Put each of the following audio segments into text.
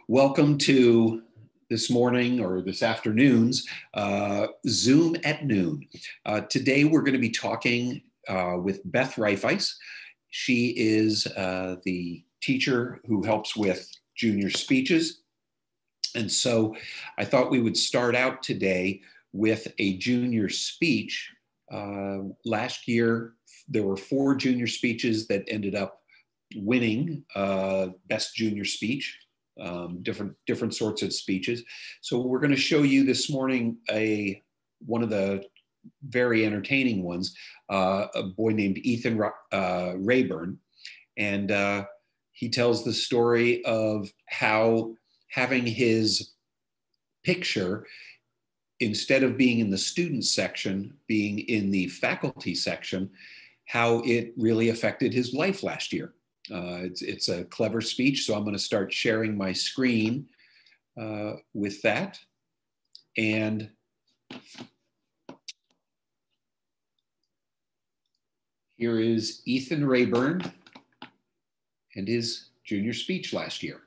Welcome to this morning or this afternoon's Zoom at noon. Today we're going to be talking with Beth Reifeis. She is the teacher who helps with junior speeches. And so I thought we would start out today with a junior speech. Last year, there were 4 junior speeches that ended up winning Best Junior Speech. Different sorts of speeches. So we're going to show you this morning one of the very entertaining ones, a boy named Ethan Rayburn, and he tells the story of how having his picture, instead of being in the student section, being in the faculty section, how it really affected his life last year. It's a clever speech, so I'm going to start sharing my screen with that. And here is Ethan Rayburn and his junior speech last year.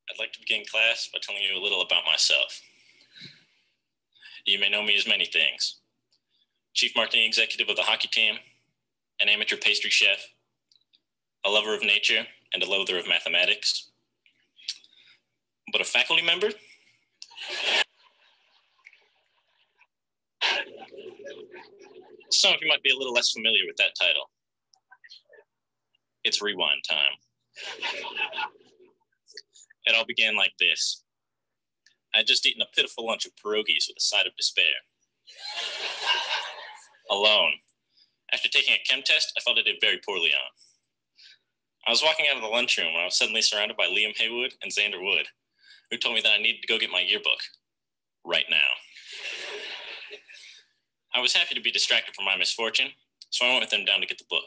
I'd like to begin class by telling you a little about myself. You may know me as many things: Chief Marketing Executive of the hockey team, an amateur pastry chef, a lover of nature, and a loather of mathematics. But a faculty member? Some of you might be a little less familiar with that title. It's rewind time. It all began like this. I had just eaten a pitiful lunch of pierogies with a side of despair. Alone. After taking a chem test, I felt I did very poorly on. I was walking out of the lunchroom when I was suddenly surrounded by Liam Haywood and Xander Wood, who told me that I needed to go get my yearbook right now. I was happy to be distracted from my misfortune, so I went with them down to get the book.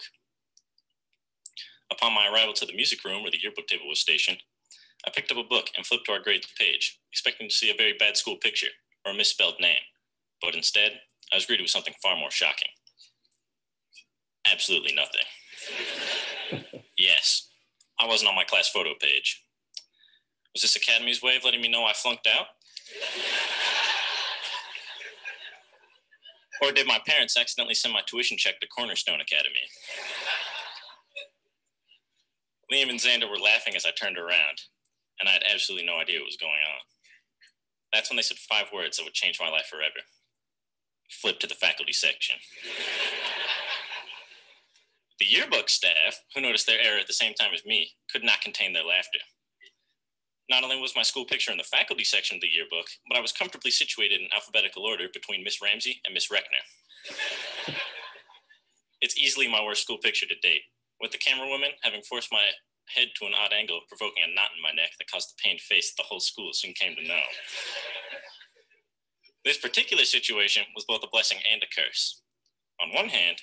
Upon my arrival to the music room where the yearbook table was stationed, I picked up a book and flipped to our grades page, expecting to see a very bad school picture or a misspelled name. But instead, I was greeted with something far more shocking. Absolutely nothing. Yes, I wasn't on my class photo page. Was this Academy's way of letting me know I flunked out? Or did my parents accidentally send my tuition check to Cornerstone Academy? Liam and Xander were laughing as I turned around, and I had absolutely no idea what was going on. That's when they said 5 words that would change my life forever. Flip to the faculty section. The yearbook staff, who noticed their error at the same time as me, could not contain their laughter. Not only was my school picture in the faculty section of the yearbook, but I was comfortably situated in alphabetical order between Miss Ramsey and Miss Reckner. It's easily my worst school picture to date, with the camera woman having forced my head to an odd angle, provoking a knot in my neck that caused the pained face that the whole school soon came to know. This particular situation was both a blessing and a curse. On one hand,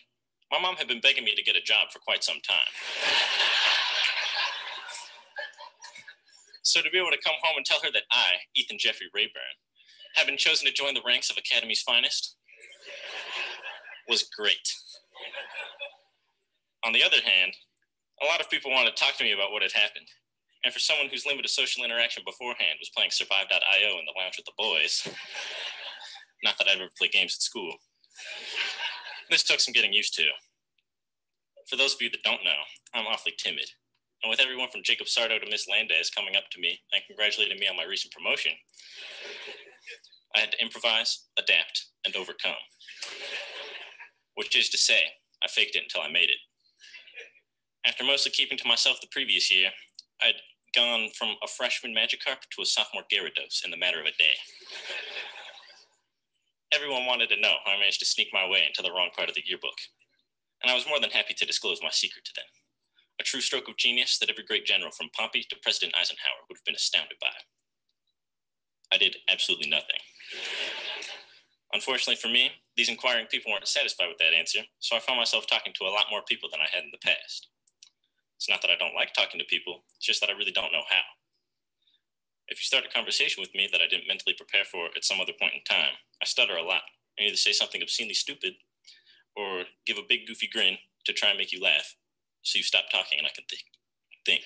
my mom had been begging me to get a job for quite some time. So to be able to come home and tell her that I, Ethan Jeffrey Rayburn, had been chosen to join the ranks of Academy's finest was great. On the other hand, a lot of people wanted to talk to me about what had happened. And for someone whose limited social interaction beforehand was playing Survive.io in the lounge with the boys, not that I'd ever played games at school, this took some getting used to. For those of you that don't know, I'm awfully timid. And with everyone from Jacob Sardo to Miss Landez coming up to me and congratulating me on my recent promotion, I had to improvise, adapt, and overcome. Which is to say, I faked it until I made it. After mostly keeping to myself the previous year, I'd gone from a freshman Magikarp to a sophomore Gyarados in the matter of a day. Everyone wanted to know how I managed to sneak my way into the wrong part of the yearbook, and I was more than happy to disclose my secret to them. A true stroke of genius that every great general from Pompey to President Eisenhower would have been astounded by. I did absolutely nothing. Unfortunately for me, these inquiring people weren't satisfied with that answer, so I found myself talking to a lot more people than I had in the past. It's not that I don't like talking to people, it's just that I really don't know how. If you start a conversation with me that I didn't mentally prepare for at some other point in time, I stutter a lot and either say something obscenely stupid or give a big goofy grin to try and make you laugh so you stop talking and I can think.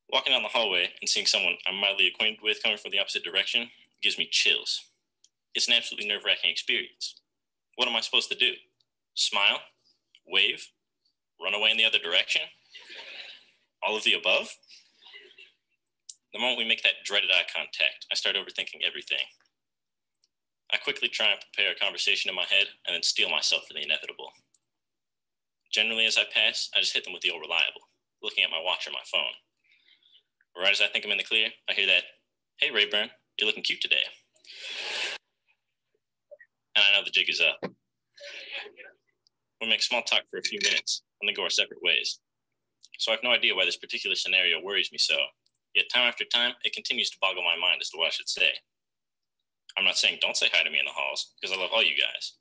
Walking down the hallway and seeing someone I'm mildly acquainted with coming from the opposite direction gives me chills. It's an absolutely nerve-wracking experience. What am I supposed to do? Smile? Wave? Run away in the other direction? All of the above? The moment we make that dreaded eye contact, I start overthinking everything. I quickly try and prepare a conversation in my head and then steel myself for the inevitable. Generally, as I pass, I just hit them with the old reliable, looking at my watch or my phone. Right as I think I'm in the clear, I hear that, "Hey, Rayburn, you're looking cute today." And I know the jig is up. We make small talk for a few minutes and then go our separate ways. So I have no idea why this particular scenario worries me so, yet time after time, it continues to boggle my mind as to what I should say. I'm not saying don't say hi to me in the halls, because I love all you guys.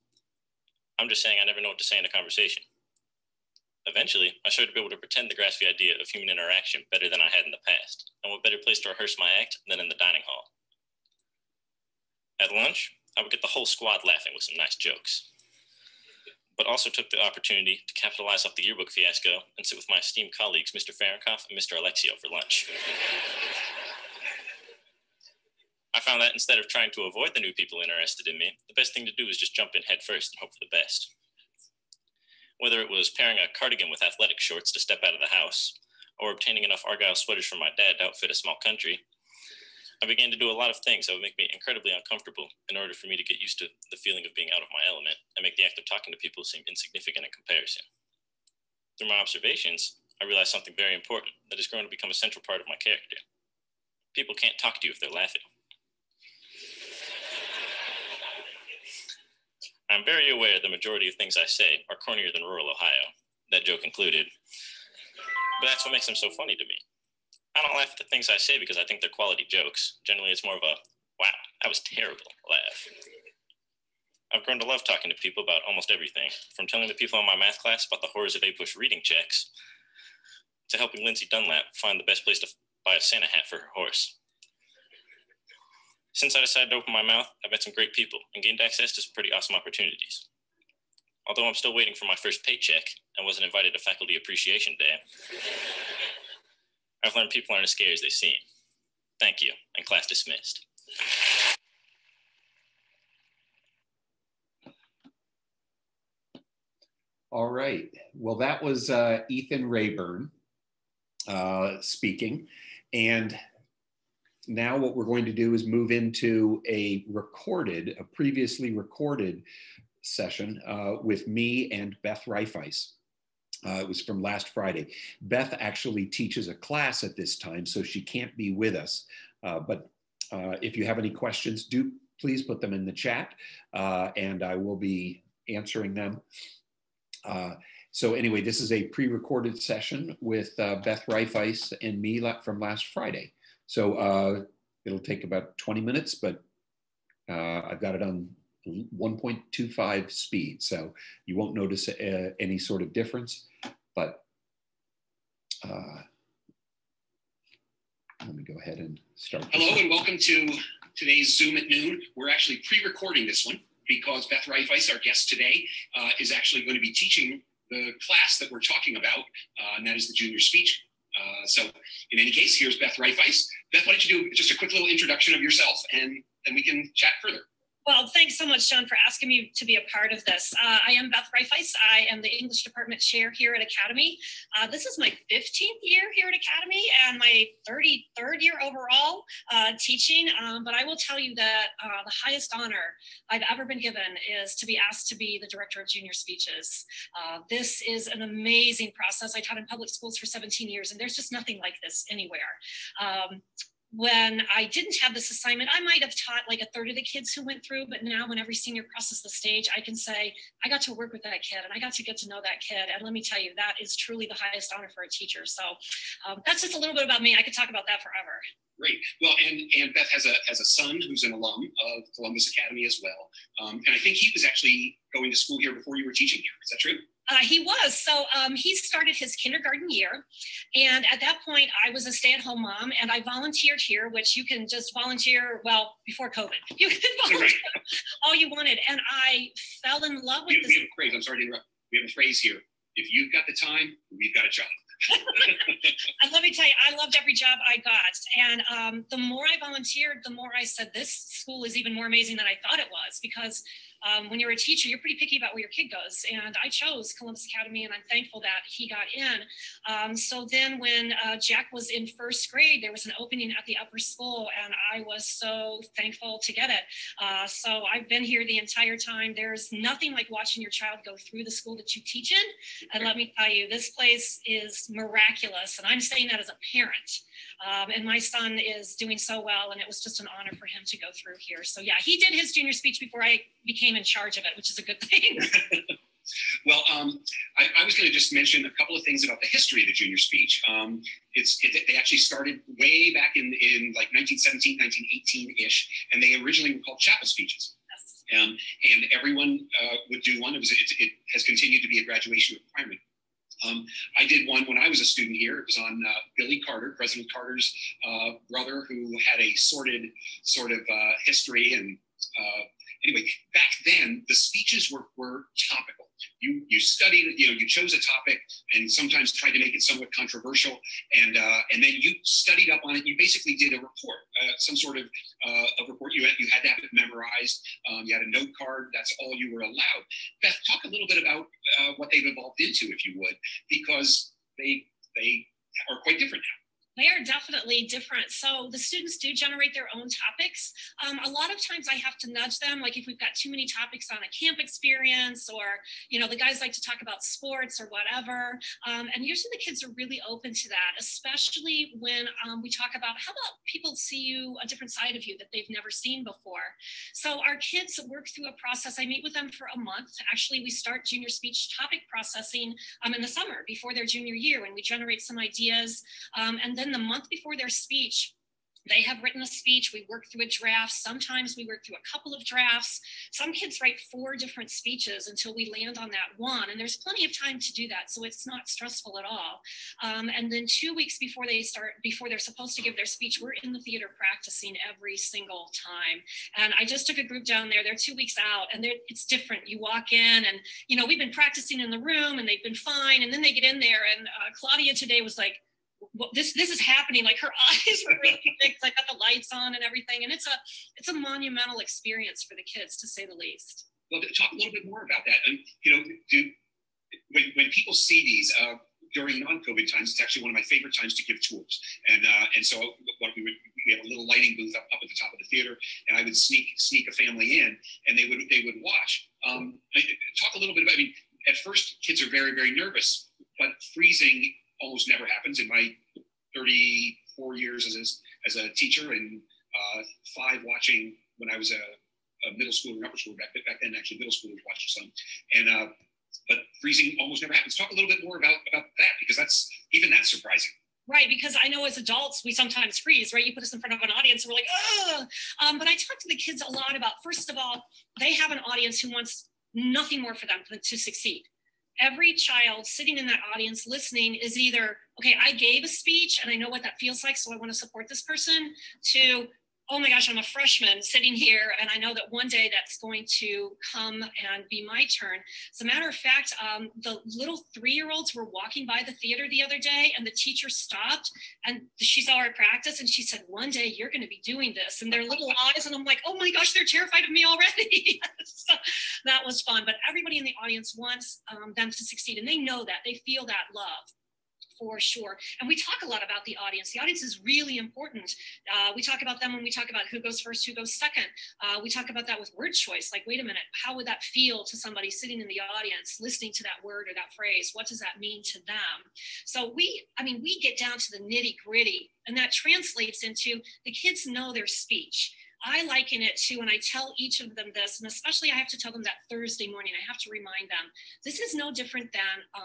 I'm just saying I never know what to say in a conversation. Eventually, I started to be able to pretend the graspy idea of human interaction better than I had in the past, and what better place to rehearse my act than in the dining hall. At lunch, I would get the whole squad laughing with some nice jokes, but also took the opportunity to capitalize off the yearbook fiasco and sit with my esteemed colleagues, Mr. Fahrenkoff and Mr. Alexio, for lunch. I found that instead of trying to avoid the new people interested in me, the best thing to do is just jump in head first and hope for the best. Whether it was pairing a cardigan with athletic shorts to step out of the house, or obtaining enough Argyle sweaters from my dad to outfit a small country, I began to do a lot of things that would make me incredibly uncomfortable in order for me to get used to the feeling of being out of my element and make the act of talking to people seem insignificant in comparison. Through my observations, I realized something very important that has grown to become a central part of my character. People can't talk to you if they're laughing. I'm very aware the majority of things I say are cornier than rural Ohio, that joke included, but that's what makes them so funny to me. I don't laugh at the things I say because I think they're quality jokes. Generally, it's more of a, wow, that was terrible laugh. I've grown to love talking to people about almost everything, from telling the people in my math class about the horrors of A-push reading checks, to helping Lindsay Dunlap find the best place to buy a Santa hat for her horse. Since I decided to open my mouth, I've met some great people and gained access to some pretty awesome opportunities. Although I'm still waiting for my first paycheck and wasn't invited to Faculty Appreciation Day, I've learned people aren't as scary as they seem. Thank you, and class dismissed. All right. Well, that was Ethan Rayburn speaking. And now what we're going to do is move into a previously recorded session with me and Beth Reifeis. It was from last Friday. Beth actually teaches a class at this time, so she can't be with us. But if you have any questions, do please put them in the chat, and I will be answering them. So anyway, this is a pre-recorded session with Beth Reifeis and me from last Friday. So it'll take about 20 minutes, but I've got it on 1.25 speed, so you won't notice any sort of difference, but let me go ahead and start. Hello and welcome to today's Zoom at noon. We're actually pre-recording this one because Beth Reifeis, our guest today, is actually going to be teaching the class that we're talking about, and that is the junior speech. So in any case, here's Beth Reifeis. Beth, why don't you do just a quick little introduction of yourself and then we can chat further. Well, thanks so much, John, for asking me to be a part of this. I am Beth Reifeis. I am the English department chair here at Academy. This is my 15th year here at Academy and my 33rd year overall teaching. But I will tell you that the highest honor I've ever been given is to be asked to be the director of junior speeches. This is an amazing process. I taught in public schools for 17 years, and there's just nothing like this anywhere. When I didn't have this assignment, I might have taught like a third of the kids who went through, but now when every senior crosses the stage, I can say, I got to work with that kid and I got to get to know that kid. And let me tell you, that is truly the highest honor for a teacher. So that's just a little bit about me. I could talk about that forever. Great. Well, and Beth has a son who's an alum of Columbus Academy as well. And I think he was actually going to school here before you were teaching here. Is that true? He was. So he started his kindergarten year. And at that point, I was a stay-at-home mom and I volunteered here, which you can just volunteer, well, before COVID. You could volunteer all you wanted. And I fell in love with this. We have a phrase, I'm sorry to interrupt. We have a phrase here. If you've got the time, we've got a job. And let me tell you, I loved every job I got. And the more I volunteered, the more I said, this school is even more amazing than I thought it was, because when you're a teacher, you're pretty picky about where your kid goes. And I chose Columbus Academy, and I'm thankful that he got in. So then when Jack was in first grade, there was an opening at the upper school, and I was so thankful to get it. So I've been here the entire time. There's nothing like watching your child go through the school that you teach in. And let me tell you, this place is miraculous. And I'm saying that as a parent. And my son is doing so well, and it was just an honor for him to go through here. So yeah, he did his junior speech before I became in charge of it, which is a good thing. Well, I was going to just mention a couple of things about the history of the junior speech. They actually started way back in like 1917, 1918-ish, and they originally were called chapel speeches. Yes. And everyone would do one. It has continued to be a graduation requirement. I did one when I was a student here. It was on Billy Carter, President Carter's brother, who had a sordid sort of history. And anyway, back then, the speeches were topical. You studied, you chose a topic and sometimes tried to make it somewhat controversial, and then you studied up on it. You basically did a report, some sort of a report. You had to have it memorized. You had a note card. That's all you were allowed. Beth, talk a little bit about what they've evolved into, if you would, because they are quite different now. They are definitely different. So the students do generate their own topics. A lot of times I have to nudge them, like if we've got too many topics on a camp experience, or, the guys like to talk about sports or whatever. And usually the kids are really open to that, especially when we talk about, how about people see you, a different side of you that they've never seen before. So our kids work through a process. I meet with them for a month. Actually, we start junior speech topic processing in the summer before their junior year, when we generate some ideas. And then the month before their speech, they have written a speech. We work through a draft. Sometimes we work through a couple of drafts. Some kids write 4 different speeches until we land on that one. And there's plenty of time to do that. So it's not stressful at all. And then 2 weeks before they're supposed to give their speech, we're in the theater practicing every single time. And I just took a group down there. They're 2 weeks out, and it's different. You walk in and, we've been practicing in the room and they've been fine. And then they get in there, and Claudia today was like, well, this is happening. Like, her eyes were really big. I got the lights on and everything, and it's a monumental experience for the kids, to say the least. Well, talk a little bit more about that. And when people see these during non-COVID times, it's actually one of my favorite times to give tours. And so we have a little lighting booth up at the top of the theater, and I would sneak a family in, and they would watch. Talk a little bit about. At first, kids are very, very nervous, but freezing almost never happens. In my 34 years as a teacher, and 5 watching when I was a middle schooler and upper schooler, back then actually middle schoolers watched some, and but freezing almost never happens. Talk a little bit more about that, because that's surprising. Right, because I know as adults, we sometimes freeze, right? You put us in front of an audience and we're like, oh. But I talk to the kids a lot about, first of all, they have an audience who wants nothing more for them than to succeed. Every child sitting in that audience listening is either, okay, I gave a speech and I know what that feels like, so I want to support this person, to, oh my gosh, I'm a freshman sitting here and I know that one day that's going to come and be my turn. As a matter of fact, the little 3-year-olds were walking by the theater the other day, and the teacher stopped and she saw our practice and she said, one day you're going to be doing this. And their little eyes, and I'm like, oh my gosh, they're terrified of me already. So that was fun. But everybody in the audience wants them to succeed, and they know that, they feel that love. For sure. And we talk a lot about the audience. The audience is really important. We talk about them when we talk about who goes first, who goes second. We talk about that with word choice. Like, wait a minute, how would that feel to somebody sitting in the audience, listening to that word or that phrase? What does that mean to them? So we get down to the nitty gritty, and that translates into the kids know their speech. I liken it to, and I tell each of them this, and especially I have to tell them that Thursday morning, I have to remind them, this is no different than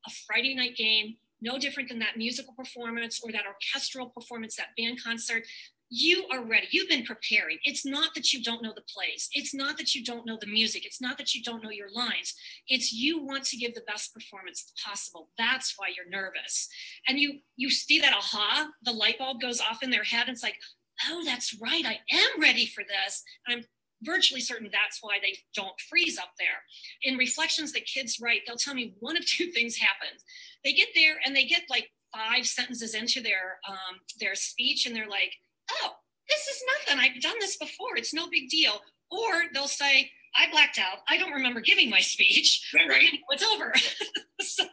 a Friday night game, no different than that musical performance or that orchestral performance, that band concert. You are ready. You've been preparing. It's not that you don't know the plays. It's not that you don't know the music. It's not that you don't know your lines. It's you want to give the best performance possible. That's why you're nervous. And you see that aha, the light bulb goes off in their head. And it's like, oh, that's right. I am ready for this. And virtually certain that's why they don't freeze up there. In reflections that kids write, they'll tell me one of two things happen. They get there and they get like 5 sentences into their speech, and they're like, oh, this is nothing. I've done this before. It's no big deal. Or they'll say, I blacked out. I don't remember giving my speech. Is that right? It's over. So.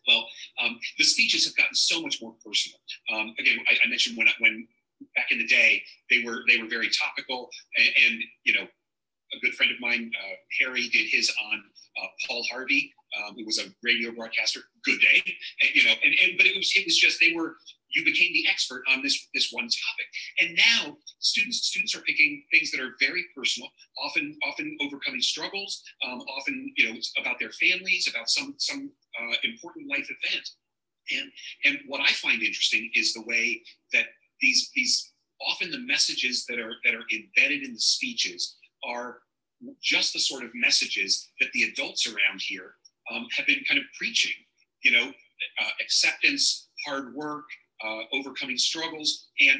Well, the speeches have gotten so much more personal. Again, I mentioned when back in the day, they were very topical, and you know, a good friend of mine, Harry, did his on Paul Harvey, who was a radio broadcaster. Good day, and, you know, but it was just you became the expert on this one topic. And now students are picking things that are very personal, often overcoming struggles, often, you know, about their families, about some important life event. And what I find interesting is the way that these often the messages that are embedded in the speeches are just the sort of messages that the adults around here have been kind of preaching, you know, acceptance, hard work, overcoming struggles. And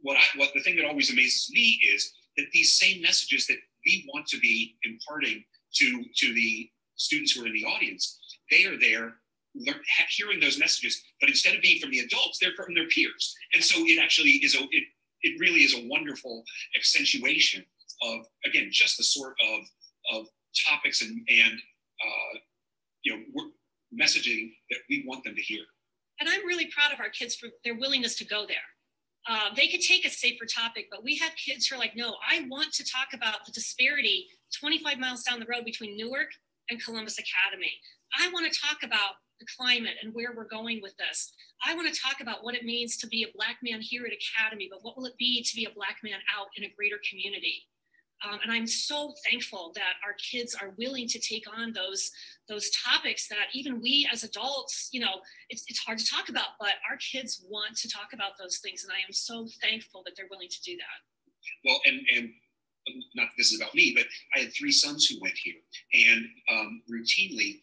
what the thing that always amazes me is that these same messages that we want to be imparting to the students who are in the audience, they are there hearing those messages, but instead of being from the adults, they're from their peers. And so it actually is it really is a wonderful accentuation of, again, just the sort of topics and you know, messaging that we want them to hear. And I'm really proud of our kids for their willingness to go there. They could take a safer topic, but we have kids who are like, no, I want to talk about the disparity 25 miles down the road between Newark and Columbus Academy. I want to talk about the climate and where we're going with this. I want to talk about what it means to be a Black man here at Academy, but what will it be to be a Black man out in a greater community? And I'm so thankful that our kids are willing to take on those topics that even we as adults, you know, it's hard to talk about, but our kids want to talk about those things. And I am so thankful that they're willing to do that. Well, and not that this is about me, but I had 3 sons who went here, and routinely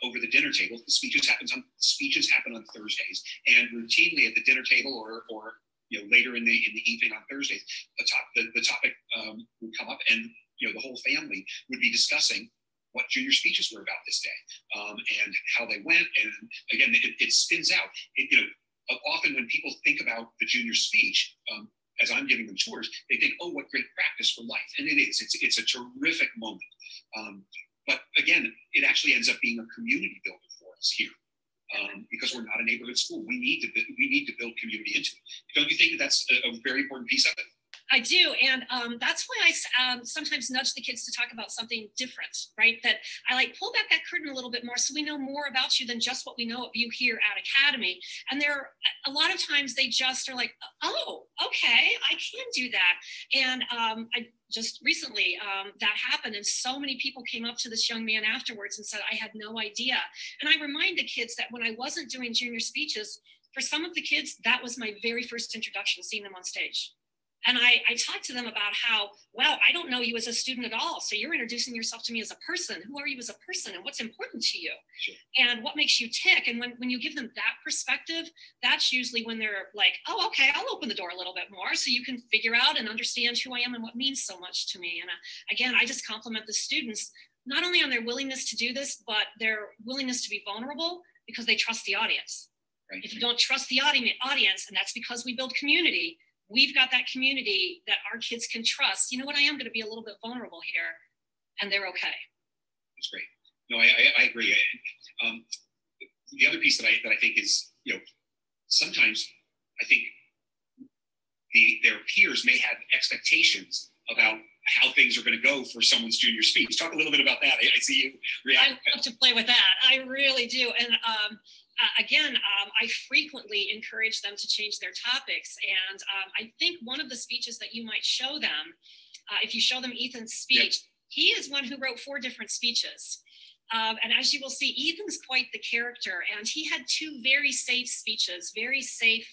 over the dinner table, speeches happen on Thursdays, and routinely at the dinner table or you know, later in the evening on Thursdays, the topic would come up, and you know, the whole family would be discussing what junior speeches were about this day, and how they went. And again, it spins out. You know, often when people think about the junior speech, as I'm giving them tours, they think, "Oh, what great practice for life!" And it is. It's a terrific moment. But again, it actually ends up being a community builder for us here. Because we're not a neighborhood school. We need to build community into it. Don't you think that that's a very important piece of it? I do, and that's why I sometimes nudge the kids to talk about something different, right? That I like pull back that curtain a little bit more so we know more about you than just what we know of you here at Academy. And there, a lot of times they just are like, oh, okay, I can do that. And I just recently that happened, and so many people came up to this young man afterwards and said, I had no idea. And I remind the kids that when I wasn't doing junior speeches, for some of the kids, that was my very first introduction, seeing them on stage. And I talked to them about how, well, I don't know you as a student at all. So you're introducing yourself to me as a person. Who are you as a person, and what's important to you? Sure. And what makes you tick? And when you give them that perspective, that's usually when they're like, oh, okay, I'll open the door a little bit more so you can figure out and understand who I am and what means so much to me. And again, I just compliment the students, not only on their willingness to do this, but their willingness to be vulnerable because they trust the audience. Right. If you don't trust the audience, and that's because we build community, we've got that community that our kids can trust. You know what? I am going to be a little bit vulnerable here, and they're okay. That's great. No, I agree. The other piece that I think is, you know, sometimes I think their peers may have expectations about how things are going to go for someone's junior speech. Talk a little bit about that. I see you react. I love to play with that. I really do. And again, I frequently encourage them to change their topics. And I think one of the speeches that you might show them, if you show them Ethan's speech, yep. He is one who wrote 4 different speeches. And as you will see, Ethan's quite the character, and he had 2 very safe speeches, very safe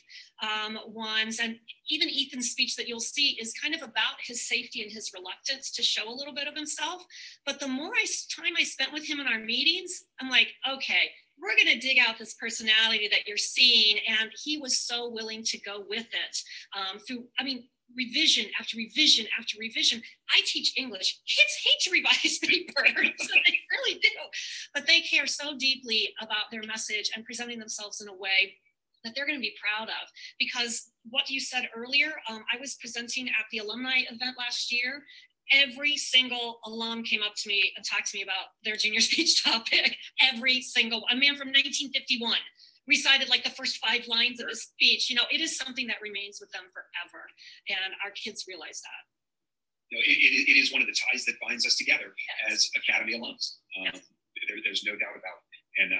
ones. And even Ethan's speech that you'll see is kind of about his safety and his reluctance to show a little bit of himself. But the more time I spent with him in our meetings, I'm like, okay, we're going to dig out this personality that you're seeing. And he was so willing to go with it revision after revision after revision. I teach English. Kids hate to revise papers. They really do. But they care so deeply about their message and presenting themselves in a way that they're going to be proud of. Because what you said earlier, I was presenting at the alumni event last year. Every single alum came up to me and talked to me about their junior speech topic. Every single one. A man from 1951 recited like the first 5 lines of his speech. You know, it is something that remains with them forever. And our kids realize that. You know, it is one of the ties that binds us together as Academy alums. There's no doubt about it. And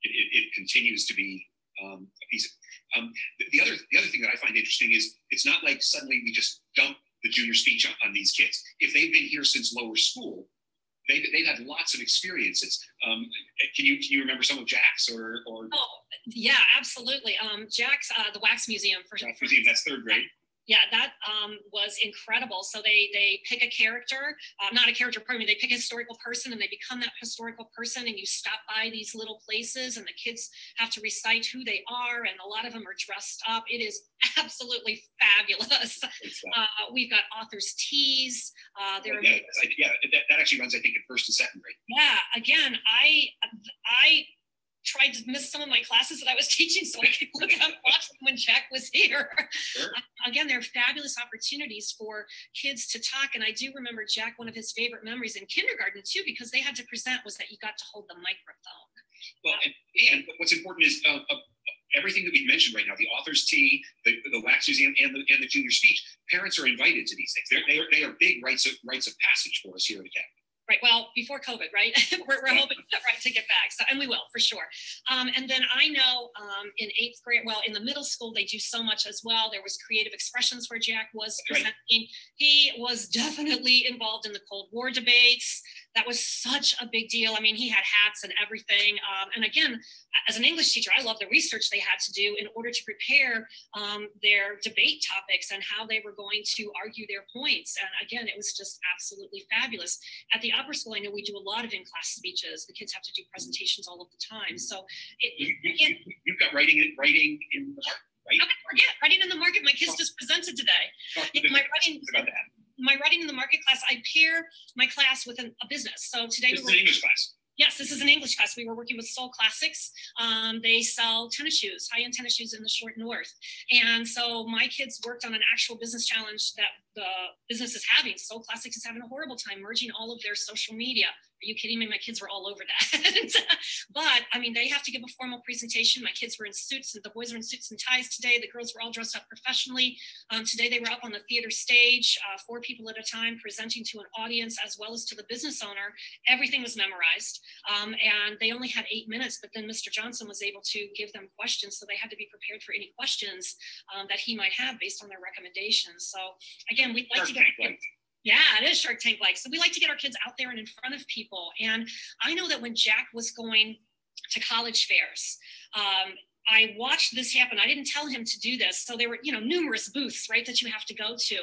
it continues to be a piece of the other thing that I find interesting is it's not like suddenly we just dump the junior speech on these kids. If they've been here since lower school, they've had lots of experiences. Can you remember some of Jack's or? Oh yeah, absolutely. Jack's the Wax Museum that's 3rd grade. Yeah, that was incredible. So they pick a character, not a character, pardon me, they pick a historical person and they become that historical person, and you stop by these little places and the kids have to recite who they are, and a lot of them are dressed up. It is absolutely fabulous. We've got author's teas. That actually runs, I think, in 1st and 2nd grade. Yeah, again, I tried to miss some of my classes that I was teaching so I could look up, watch them when Jack was here. Sure. Again, there are fabulous opportunities for kids to talk. And I do remember Jack, one of his favorite memories in kindergarten too, because they had to present, was that you got to hold the microphone. Well, and what's important is everything that we mentioned right now, the author's tea, the Wax Museum, and the junior speech, parents are invited to these things. They are big rites of passage for us here at Academy. Right. Well, before COVID, right? we're hoping to get back. So, and we will for sure. And then I know in 8th grade, well, in the middle school, they do so much as well. There was creative expressions where Jack was presenting. Right. He was definitely involved in the Cold War debates. That was such a big deal. I mean, he had hats and everything. And again, as an English teacher, I love the research they had to do in order to prepare their debate topics and how they were going to argue their points. And again, it was just absolutely fabulous. At the upper school, I know we do a lot of in-class speeches. The kids have to do presentations all of the time. So you've got writing in the market, right? How could I forget? Writing in the market. My kids just presented today. My writing in the market class, I pair my class with a business. So today this is an English class. Yes, this is an English class. We were working with Soul Classics. They sell tennis shoes, high-end tennis shoes in the short north. And so my kids worked on an actual business challenge that the business is having. Soul Classics is having a horrible time merging all of their social media. Are you kidding me? My kids were all over that. But I mean, they have to give a formal presentation. My kids were in suits, and the boys were in suits and ties today. The girls were all dressed up professionally. Today they were up on the theater stage, 4 people at a time, presenting to an audience as well as to the business owner. Everything was memorized. And they only had 8 minutes, but then Mr. Johnson was able to give them questions. So they had to be prepared for any questions that he might have based on their recommendations. So again, we'd like to get yeah, it is Shark Tank like. So we like to get our kids out there and in front of people. And I know that when Jack was going to college fairs, I watched this happen. I didn't tell him to do this. So there were, numerous booths, right, that you have to go to.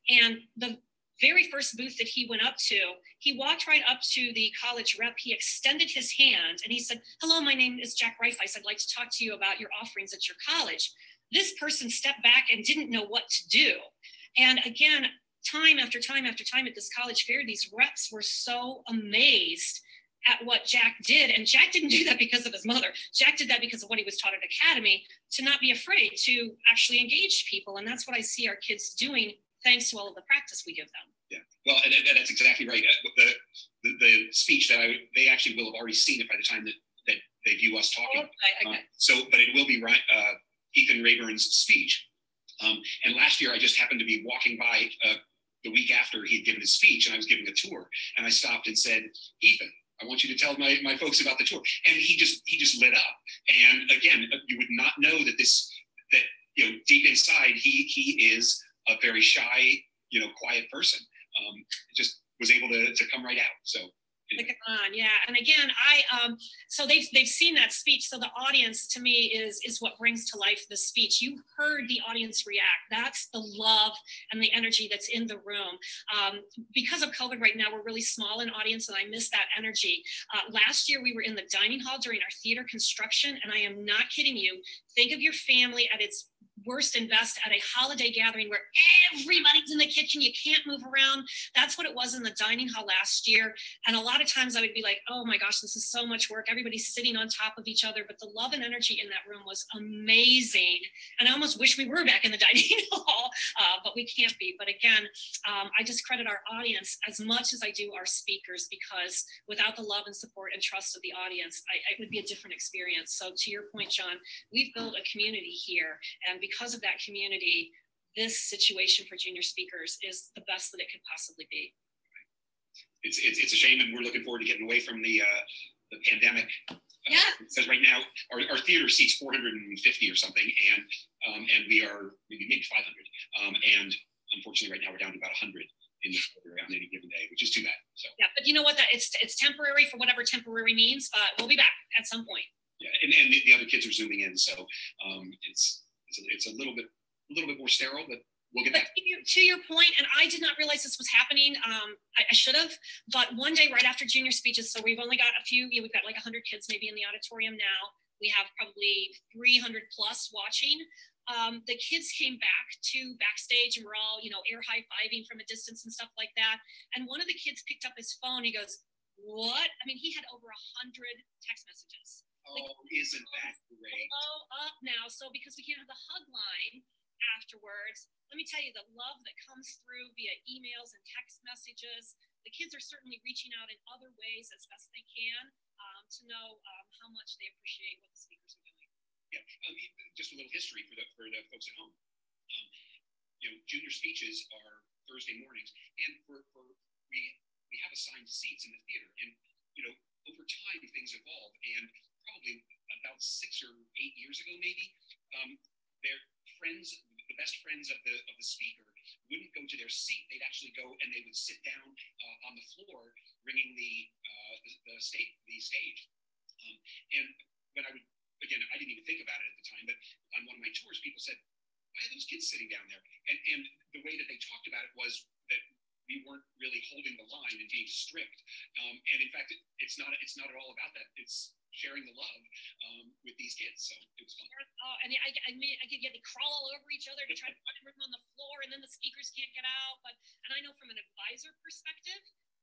And the very first booth that he went up to, he walked right up to the college rep. He extended his hand and he said, "Hello, my name is Jack Reifeis. I'd like to talk to you about your offerings at your college." This person stepped back and didn't know what to do. And again, time after time after time at this college fair, these reps were so amazed at what Jack did. And Jack didn't do that because of his mother. Jack did that because of what he was taught at Academy, to not be afraid to actually engage people. And that's what I see our kids doing, thanks to all of the practice we give them. Yeah, well, and that's exactly right. The speech that they actually will have already seen it by the time that they view us talking. Okay. But it will be Ethan Rayburn's speech. And last year, I just happened to be walking by the week after he had given his speech, and I was giving a tour, and I stopped and said, "Ethan, I want you to tell my folks about the tour." And he just lit up. And again, you would not know that deep inside he is a very shy, quiet person. Just was able to come right out. So. Click it on, yeah. And again, so they've seen that speech. So the audience, to me, is what brings to life the speech. You heard the audience react. That's the love and the energy that's in the room. Because of COVID right now, we're really small in audience, and I miss that energy. Last year, we were in the dining hall during our theater construction, and I am not kidding you. Think of your family at its worst and best at a holiday gathering where everybody's in the kitchen, you can't move around. That's what it was in the dining hall last year. And a lot of times I would be like, oh my gosh, this is so much work. Everybody's sitting on top of each other, but the love and energy in that room was amazing. And I almost wish we were back in the dining hall, but we can't be. But again, I discredit our audience as much as I do our speakers, because without the love and support and trust of the audience, it would be a different experience. So to your point, John, we've built a community here. And because of that community, this situation for junior speakers is the best that it could possibly be. It's a shame, and we're looking forward to getting away from the pandemic. Yeah. Because right now our theater seats 450 or something, and we are maybe 500. And unfortunately, right now we're down to about 100 in the theater on any given day, which is too bad. So yeah, but you know what? That it's temporary for whatever temporary means. But we'll be back at some point. Yeah, and the other kids are zooming in, so it's a little bit more sterile, but we'll get back. To your point, and I did not realize this was happening. I should have, but one day right after junior speeches, so we've only got a few. We've got like 100 kids maybe in the auditorium now. We have probably 300 plus watching. The kids came back to backstage, and we're all, air high-fiving from a distance and stuff like that. And one of the kids picked up his phone. He goes, "What?" I mean, he had over 100 text messages. Oh, isn't that great? Blow up now. So because we can't have the hug line afterwards, let me tell you, the love that comes through via emails and text messages, the kids are certainly reaching out in other ways as best they can to know how much they appreciate what the speakers are doing. Yeah, just a little history for the folks at home. Junior speeches are Thursday mornings, and we have assigned seats in the theater, and over time things evolve, and probably about 6 or 8 years ago, maybe, their friends, the best friends of the speaker, wouldn't go to their seat. They'd actually go and they would sit down on the floor, ringing the stage. And when I didn't even think about it at the time, but on one of my tours, people said, "Why are those kids sitting down there?" And the way that they talked about it was that we weren't really holding the line and being strict. And in fact, it's not at all about that. It's sharing the love with these kids. So it was fun. Oh, and I could get to crawl all over each other to try to find room on the floor, and then the speakers can't get out. And I know from an advisor perspective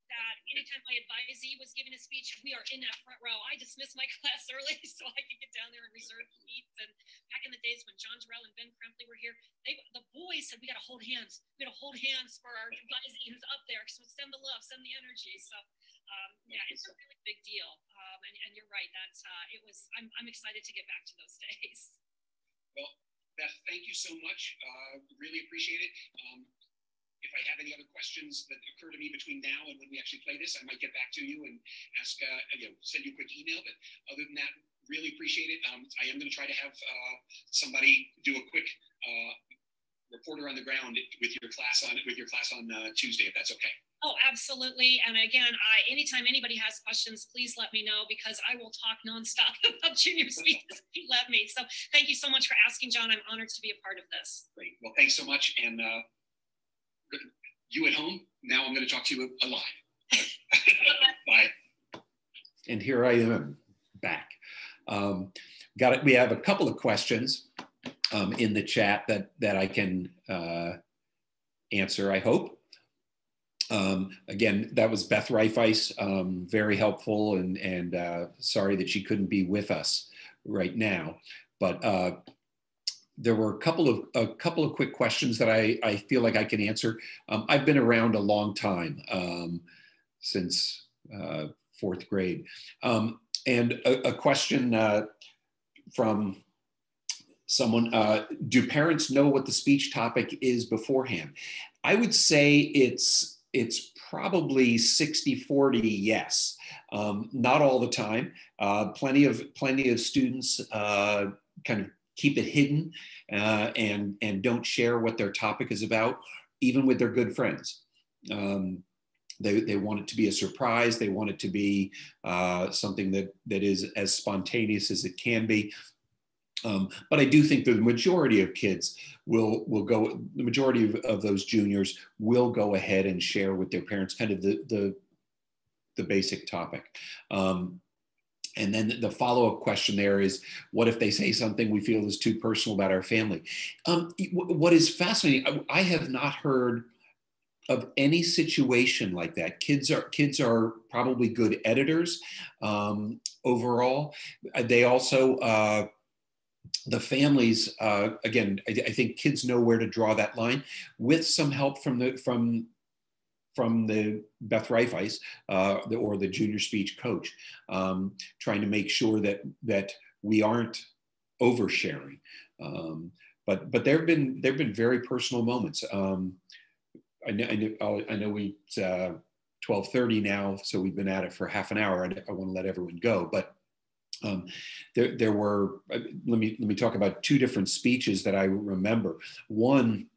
that anytime my advisee was giving a speech, we are in that front row. I dismissed my class early so I could get down there and reserve seats. And back in the days when John Jarrell and Ben Krempley were here, the boys said, we got to hold hands. We got to hold hands for our advisee who's up there. So send the love, send the energy. So yeah, it's a really big deal. And you're right. That's I'm excited to get back to those days. Well, Beth, thank you so much. Really appreciate it. If I have any other questions that occur to me between now and when we actually play this, I might get back to you and ask, send you a quick email. But other than that, really appreciate it. I am going to try to have somebody do a quick reporter on the ground with your class on Tuesday, if that's okay. Oh, absolutely. And again, anytime anybody has questions, please let me know, because I will talk nonstop about junior speakers if you let me. So thank you so much for asking, John. I'm honored to be a part of this. Great. Well, thanks so much. And you at home, now I'm going to talk to you live. Bye. And here I am back. We have a couple of questions in the chat that I can answer, I hope. Again, that was Beth Reifeis, very helpful, and sorry that she couldn't be with us right now. But there were a couple of quick questions that I feel like I can answer. I've been around a long time, since 4th grade. And a question from someone, do parents know what the speech topic is beforehand? I would say it's probably 60-40 yes. Not all the time. Plenty of students kind of keep it hidden and don't share what their topic is about, even with their good friends. They want it to be a surprise. They want it to be something that is as spontaneous as it can be. But I do think that the majority of kids the majority of those juniors will go ahead and share with their parents kind of the basic topic. And then the follow-up question there is, what if they say something we feel is too personal about our family? What is fascinating, I have not heard of any situation like that. Kids are probably good editors overall. They also, the families, again, I think kids know where to draw that line with some help from the Beth Reifeis or the junior speech coach, trying to make sure that we aren't oversharing. But there've been very personal moments. I know it's 12:30 now, so we've been at it for half an hour. I want to let everyone go, but there were. Let me talk about two different speeches that I remember. One,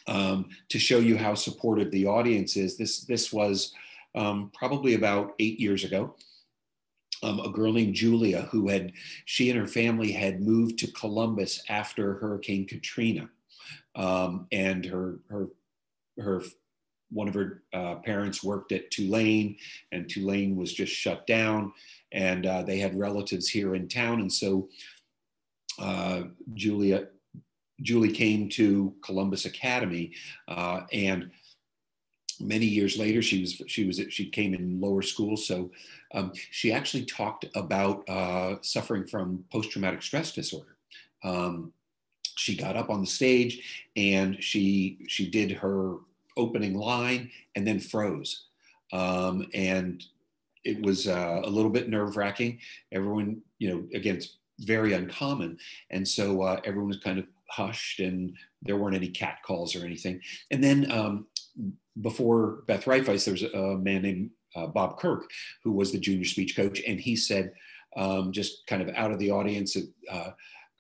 to show you how supportive the audience is. This was probably about 8 years ago. A girl named Julia, she and her family had moved to Columbus after Hurricane Katrina, and her one of her parents worked at Tulane, and Tulane was just shut down, and they had relatives here in town, and so Julie came to Columbus Academy, and many years later, she came in lower school, so she actually talked about suffering from post-traumatic stress disorder. She got up on the stage and she did her opening line and then froze. And it was a little bit nerve-wracking. Everyone, again, it's very uncommon. And so everyone was kind of hushed, and there weren't any cat calls or anything. And then before Beth Reifeis, there was a man named Bob Kirk, who was the junior speech coach. And he said, just kind of out of the audience,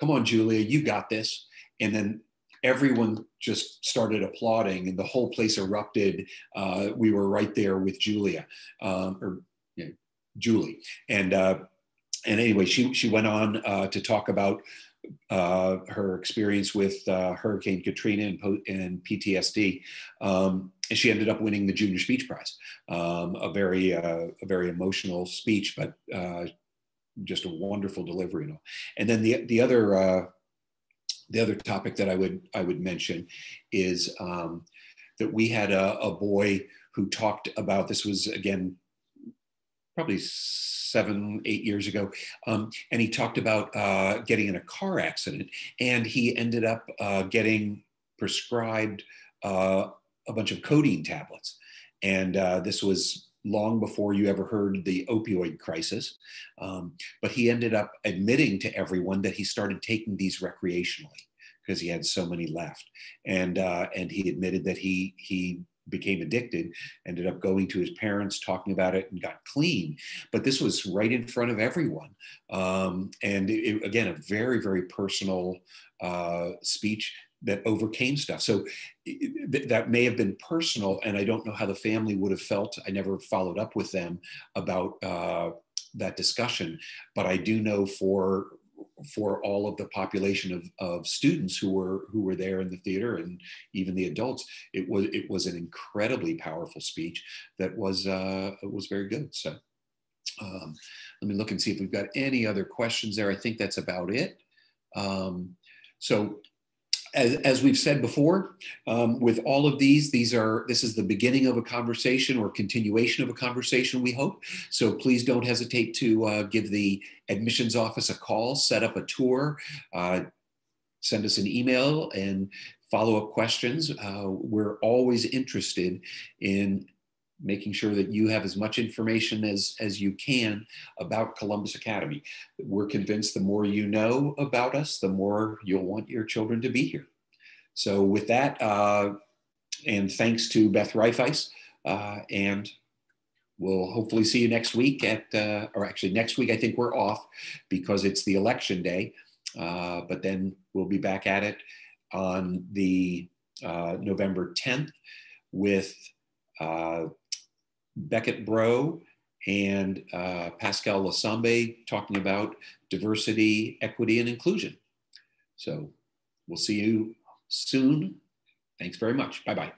come on, Julia, you got this. And then everyone just started applauding, and the whole place erupted. We were right there with Julia, Julie. And anyway, she went on to talk about her experience with Hurricane Katrina and PTSD. And she ended up winning the junior speech prize. A very emotional speech, but just a wonderful delivery. And then the other topic that I would mention is that we had a boy who talked about, this was again probably 7-8 years ago, and he talked about getting in a car accident, and he ended up getting prescribed a bunch of codeine tablets, and this was long before you ever heard the opioid crisis, but he ended up admitting to everyone that he started taking these recreationally because he had so many left, and he admitted that he became addicted, ended up going to his parents, talking about it, and got clean. But this was right in front of everyone. And again, a very, very personal speech that overcame stuff. So that may have been personal, and I don't know how the family would have felt. I never followed up with them about that discussion, but I do know for all of the population of students who were there in the theater, and even the adults, it was an incredibly powerful speech that was very good. So let me look and see if we've got any other questions there. I think that's about it. So as we've said before, with all of this is the beginning of a conversation or continuation of a conversation, we hope. So please don't hesitate to give the admissions office a call, set up a tour, send us an email, and follow-up questions. We're always interested in making sure that you have as much information as you can about Columbus Academy. We're convinced the more you know about us, the more you'll want your children to be here. So with that, and thanks to Beth Reifeis, and we'll hopefully see you next week or actually next week I think we're off because it's the election day, but then we'll be back at it on the November 10th with Beckett Bro and Pascal Lasambe talking about diversity, equity, and inclusion. So we'll see you soon. Thanks very much. Bye-bye.